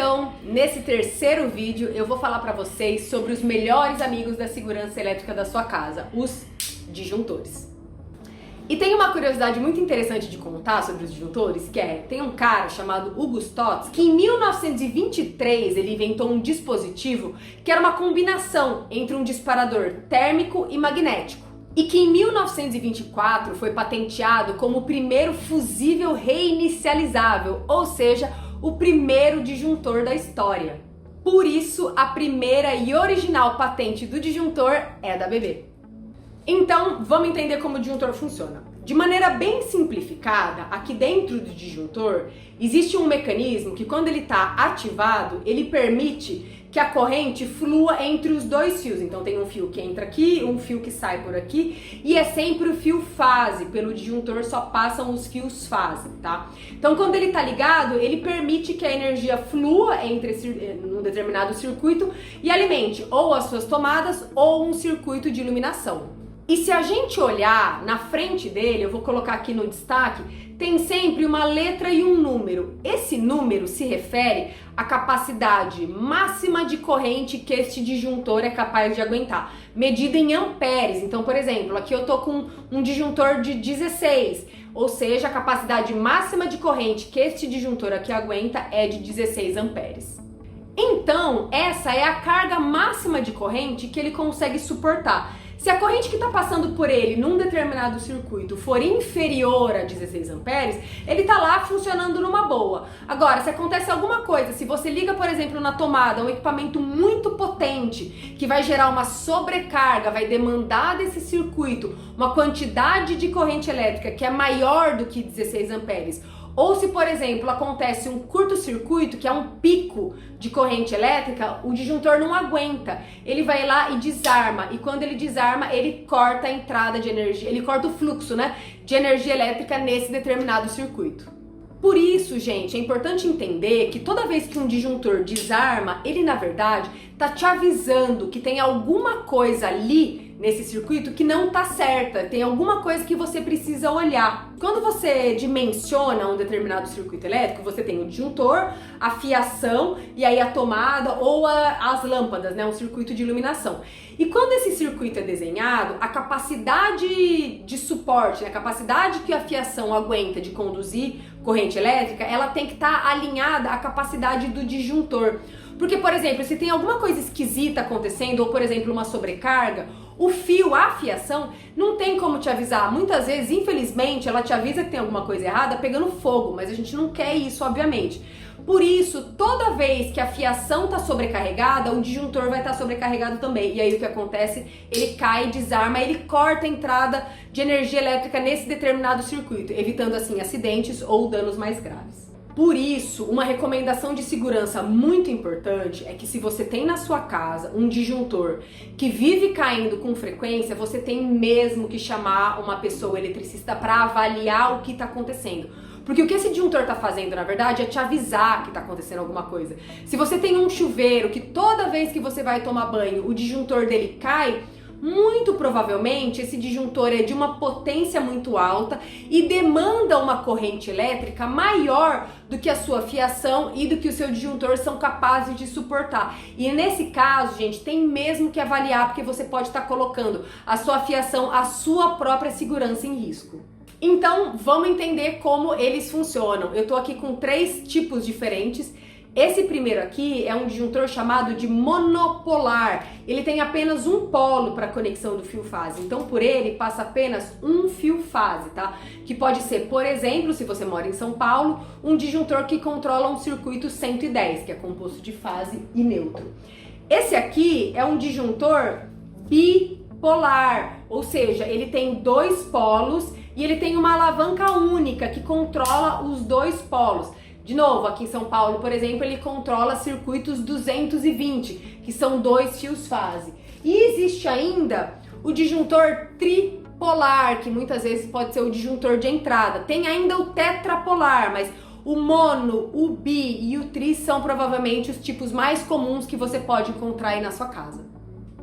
Então, nesse terceiro vídeo, eu vou falar para vocês sobre os melhores amigos da segurança elétrica da sua casa, os disjuntores. E tem uma curiosidade muito interessante de contar sobre os disjuntores, que tem um cara chamado Hugo Stotz, que em 1923 ele inventou um dispositivo que era uma combinação entre um disparador térmico e magnético. E que em 1924 foi patenteado como o primeiro fusível reinicializável, ou seja, o primeiro disjuntor da história. Por isso, a primeira e original patente do disjuntor é da ABB. Então, vamos entender como o disjuntor funciona. De maneira bem simplificada, aqui dentro do disjuntor, existe um mecanismo que quando ele está ativado, ele permite que a corrente flua entre os dois fios. Então tem um fio que entra aqui, um fio que sai por aqui, e é sempre o fio fase. Pelo disjuntor só passam os fios fase, tá? Então quando ele está ligado, ele permite que a energia flua num determinado circuito e alimente ou as suas tomadas ou um circuito de iluminação. E se a gente olhar na frente dele, eu vou colocar aqui no destaque, tem sempre uma letra e um número. Esse número se refere à capacidade máxima de corrente que este disjuntor é capaz de aguentar, medida em amperes. Então, por exemplo, aqui eu tô com um disjuntor de 16, ou seja, a capacidade máxima de corrente que este disjuntor aqui aguenta é de 16 amperes. Então, essa é a carga máxima de corrente que ele consegue suportar. Se a corrente que está passando por ele num determinado circuito for inferior a 16 amperes, ele está lá funcionando numa boa. Agora, se acontece alguma coisa, se você liga, por exemplo, na tomada um equipamento muito potente, que vai gerar uma sobrecarga, vai demandar desse circuito uma quantidade de corrente elétrica que é maior do que 16 amperes, ou se, por exemplo, acontece um curto-circuito, que é um pico de corrente elétrica, o disjuntor não aguenta. Ele vai lá e desarma. E quando ele desarma, ele corta a entrada de energia, ele corta o fluxo, de energia elétrica nesse determinado circuito. Por isso, gente, é importante entender que toda vez que um disjuntor desarma, ele, na verdade, está te avisando que tem alguma coisa ali nesse circuito que não tá certa, tem alguma coisa que você precisa olhar. Quando você dimensiona um determinado circuito elétrico, você tem o disjuntor, a fiação e aí a tomada ou as lâmpadas, um circuito de iluminação. E quando esse circuito é desenhado, a capacidade de suporte, a capacidade que a fiação aguenta de conduzir corrente elétrica, ela tem que estar alinhada à capacidade do disjuntor. Porque, por exemplo, se tem alguma coisa esquisita acontecendo, ou, por exemplo, uma sobrecarga, o fio, a fiação, não tem como te avisar. Muitas vezes, infelizmente, ela te avisa que tem alguma coisa errada pegando fogo, mas a gente não quer isso, obviamente. Por isso, toda vez que a fiação está sobrecarregada, o disjuntor vai estar sobrecarregado também. E aí o que acontece? Ele cai, desarma, ele corta a entrada de energia elétrica nesse determinado circuito, evitando assim acidentes ou danos mais graves. Por isso, uma recomendação de segurança muito importante é que se você tem na sua casa um disjuntor que vive caindo com frequência, você tem mesmo que chamar uma pessoa eletricista para avaliar o que está acontecendo. Porque o que esse disjuntor está fazendo, na verdade, é te avisar que está acontecendo alguma coisa. Se você tem um chuveiro que toda vez que você vai tomar banho, o disjuntor dele cai, muito provavelmente esse disjuntor é de uma potência muito alta e demanda uma corrente elétrica maior do que a sua fiação e do que o seu disjuntor são capazes de suportar. E nesse caso, gente, tem mesmo que avaliar, porque você pode estar colocando a sua fiação, a sua própria segurança em risco. Então, vamos entender como eles funcionam. Eu tô aqui com 3 tipos diferentes. Esse primeiro aqui é um disjuntor chamado de monopolar. Ele tem apenas um polo para conexão do fio fase. Então, por ele passa apenas um fio fase, tá? Que pode ser, por exemplo, se você mora em São Paulo, um disjuntor que controla um circuito 110, que é composto de fase e neutro. Esse aqui é um disjuntor bipolar, ou seja, ele tem 2 polos e ele tem uma alavanca única que controla os 2 polos. De novo, aqui em São Paulo, por exemplo, ele controla circuitos 220, que são 2 fios fase. E existe ainda o disjuntor tripolar, que muitas vezes pode ser o disjuntor de entrada. Tem ainda o tetrapolar, mas o mono, o bi e o tri são provavelmente os tipos mais comuns que você pode encontrar aí na sua casa.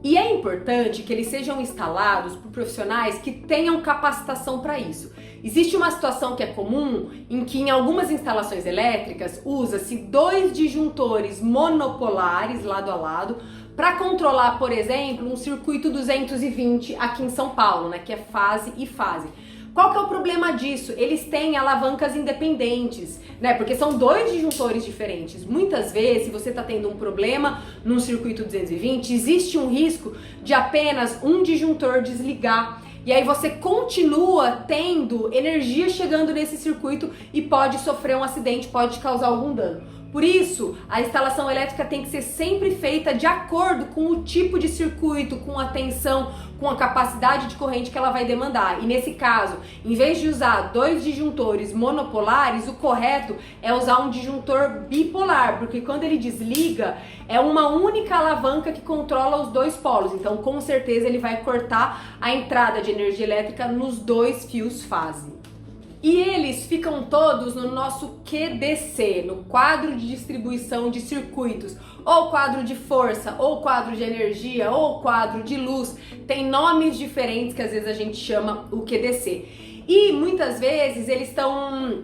E é importante que eles sejam instalados por profissionais que tenham capacitação para isso. Existe uma situação que é comum em que em algumas instalações elétricas usa-se 2 disjuntores monopolares lado a lado para controlar, por exemplo, um circuito 220 aqui em São Paulo, né, que é fase e fase. Qual que é o problema disso? Eles têm alavancas independentes, né? Porque são 2 disjuntores diferentes. Muitas vezes, se você está tendo um problema num circuito 220, existe um risco de apenas um disjuntor desligar. E aí você continua tendo energia chegando nesse circuito e pode sofrer um acidente, pode causar algum dano. Por isso, a instalação elétrica tem que ser sempre feita de acordo com o tipo de circuito, com a tensão, com a capacidade de corrente que ela vai demandar. E nesse caso, em vez de usar 2 disjuntores monopolares, o correto é usar um disjuntor bipolar, porque quando ele desliga, é uma única alavanca que controla os 2 polos. Então, com certeza, ele vai cortar a entrada de energia elétrica nos 2 fios fase. E eles ficam todos no nosso QDC, no quadro de distribuição de circuitos, ou quadro de força, ou quadro de energia, ou quadro de luz. Tem nomes diferentes que às vezes a gente chama o QDC. E muitas vezes eles estão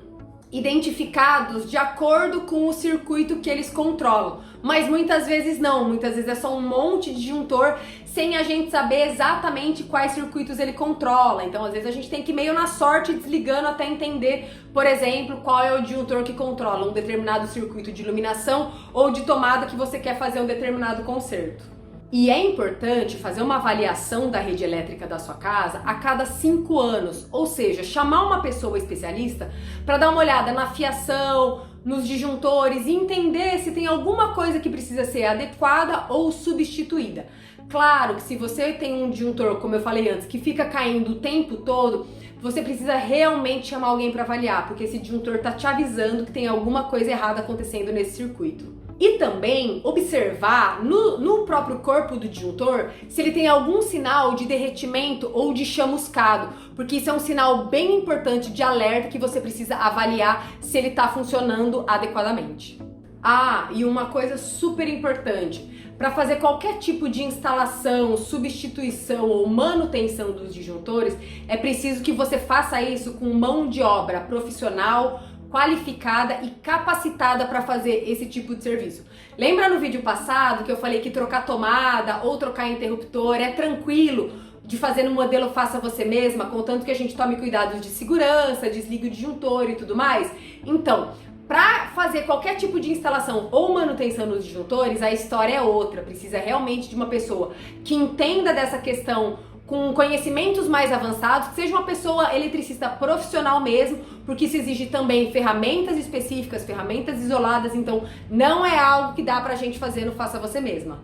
identificados de acordo com o circuito que eles controlam, mas muitas vezes não, muitas vezes é só um monte de disjuntor sem a gente saber exatamente quais circuitos ele controla. Então às vezes a gente tem que ir meio na sorte desligando até entender, por exemplo, qual é o disjuntor que controla um determinado circuito de iluminação ou de tomada que você quer fazer um determinado conserto. E é importante fazer uma avaliação da rede elétrica da sua casa a cada 5 anos, ou seja, chamar uma pessoa especialista para dar uma olhada na fiação, nos disjuntores e entender se tem alguma coisa que precisa ser adequada ou substituída. Claro que se você tem um disjuntor, como eu falei antes, que fica caindo o tempo todo, você precisa realmente chamar alguém para avaliar, porque esse disjuntor está te avisando que tem alguma coisa errada acontecendo nesse circuito. E também observar no próprio corpo do disjuntor se ele tem algum sinal de derretimento ou de chamuscado, porque isso é um sinal bem importante de alerta que você precisa avaliar se ele está funcionando adequadamente. Ah, e uma coisa super importante, para fazer qualquer tipo de instalação, substituição ou manutenção dos disjuntores, é preciso que você faça isso com mão de obra profissional, qualificada e capacitada para fazer esse tipo de serviço. Lembra no vídeo passado que eu falei que trocar tomada ou trocar interruptor é tranquilo de fazer no modelo faça você mesma, contanto que a gente tome cuidados de segurança, desligue o disjuntor e tudo mais? Então, para fazer qualquer tipo de instalação ou manutenção nos disjuntores, a história é outra. Precisa realmente de uma pessoa que entenda dessa questão com conhecimentos mais avançados, que seja uma pessoa eletricista profissional mesmo, porque isso exige também ferramentas específicas, ferramentas isoladas, então não é algo que dá pra gente fazer no Faça Você Mesma.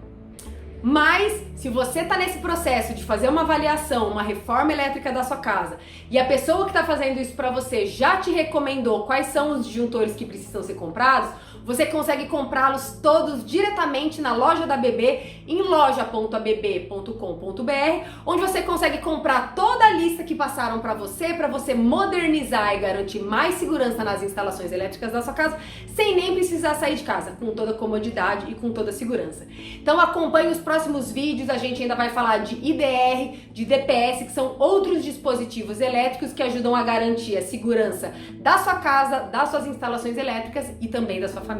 Mas, se você está nesse processo de fazer uma avaliação, uma reforma elétrica da sua casa, e a pessoa que está fazendo isso para você já te recomendou quais são os disjuntores que precisam ser comprados, você consegue comprá-los todos diretamente na loja da ABB, em loja.abb.com.br, onde você consegue comprar toda a lista que passaram para você modernizar e garantir mais segurança nas instalações elétricas da sua casa, sem nem precisar sair de casa, com toda comodidade e com toda segurança. Então acompanhe os próximos vídeos, a gente ainda vai falar de IDR, de DPS, que são outros dispositivos elétricos que ajudam a garantir a segurança da sua casa, das suas instalações elétricas e também da sua família.